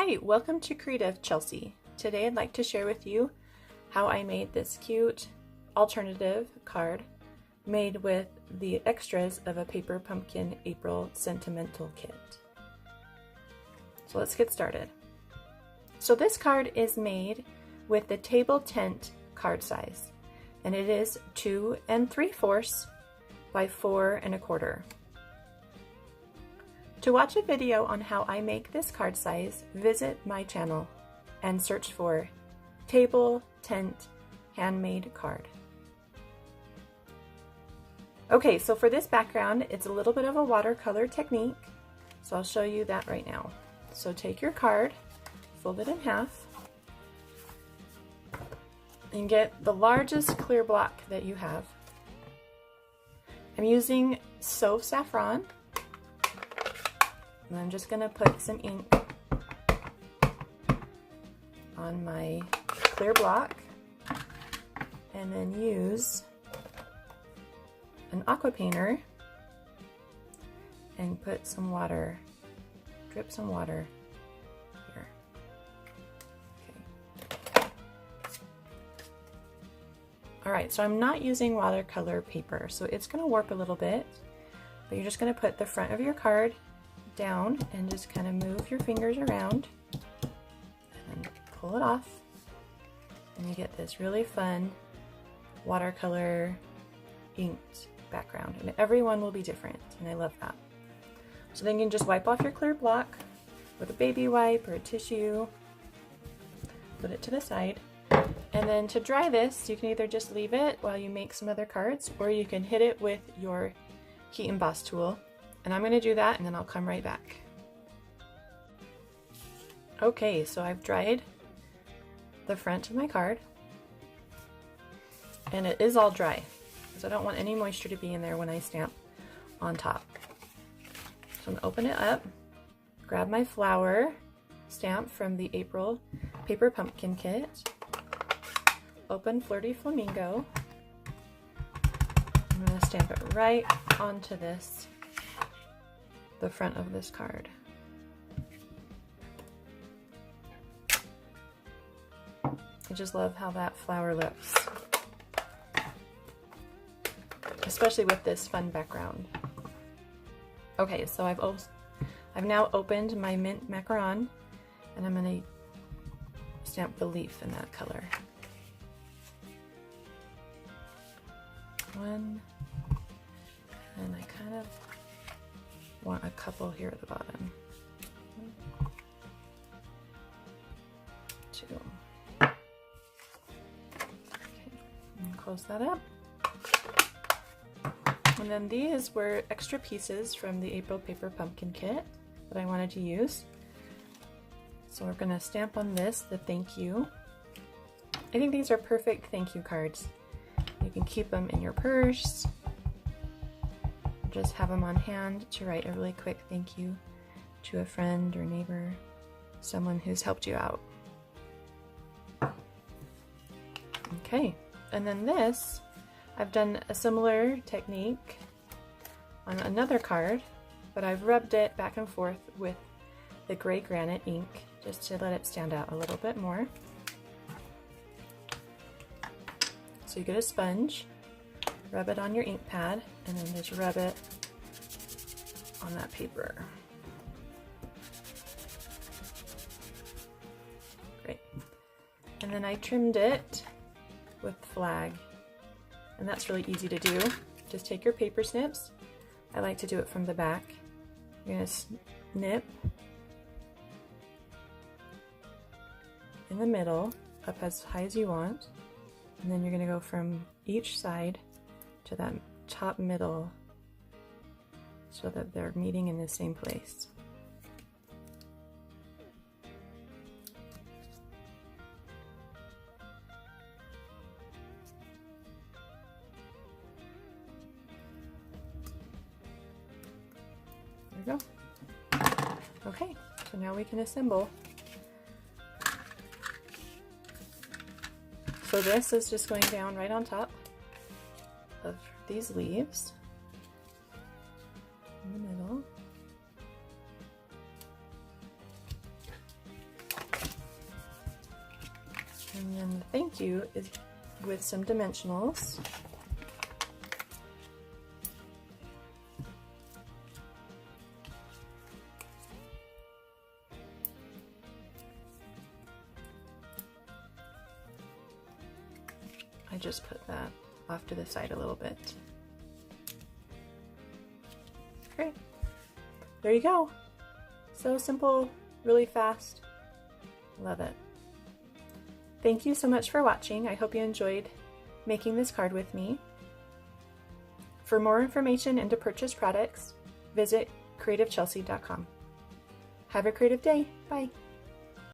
Hi, welcome to Creative Chelsey. Today I'd like to share with you how I made this cute alternative card made with the extras of a Paper Pumpkin April Sentimental Kit. So let's get started. So this card is made with the table tent card size, and it is 2 3/4 by 4 1/4. To watch a video on how I make this card size, visit my channel and search for Table Tent Handmade Card. Okay, so for this background, it's a little bit of a watercolor technique, so I'll show you that right now. So take your card, fold it in half, and get the largest clear block that you have. I'm using So Saffron. And I'm just going to put some ink on my clear block and then use an Aqua Painter and put some water, drip some water here. Okay. Alright, so I'm not using watercolor paper, so it's going to warp a little bit, but you're just going to put the front of your card down and just kind of move your fingers around and pull it off, and you get this really fun watercolor inked background, and everyone will be different, and I love that. So then you can just wipe off your clear block with a baby wipe or a tissue, put it to the side, and then to dry this you can either just leave it while you make some other cards, or you can hit it with your heat emboss tool. And I'm going to do that and then I'll come right back. Okay, so I've dried the front of my card, and it is all dry because I don't want any moisture to be in there when I stamp on top. So I'm going to open it up, grab my flower stamp from the April Paper Pumpkin Kit, open Flirty Flamingo. I'm going to stamp it right onto the front of this card. I just love how that flower looks, especially with this fun background. Okay, so I've now opened my Mint Macaron, and I'm going to stamp the leaf in that color. One, and I kind of want a couple here at the bottom. 2. Okay, and close that up. And then these were extra pieces from the April Paper Pumpkin Kit that I wanted to use. So we're going to stamp on this the thank you. I think these are perfect thank you cards. You can keep them in your purse, just have them on hand to write a really quick thank you to a friend or neighbor, someone who's helped you out. Okay, and then this, I've done a similar technique on another card, but I've rubbed it back and forth with the gray granite ink just to let it stand out a little bit more. So you get a sponge, rub it on your ink pad, and then just rub it on that paper. Great. And then I trimmed it with flag, and that's really easy to do. Just take your paper snips. I like to do it from the back. You're going to snip in the middle, up as high as you want, and then you're going to go from each side to that top middle so that they're meeting in the same place. There we go. Okay, so now we can assemble. So this is just going down right on top of these leaves in the middle. And then the thank you is with some dimensionals. I just put that off to the side a little bit. Great. There you go. So simple, really fast. Love it. Thank you so much for watching. I hope you enjoyed making this card with me. For more information and to purchase products, visit creativechelsey.com. Have a creative day. Bye.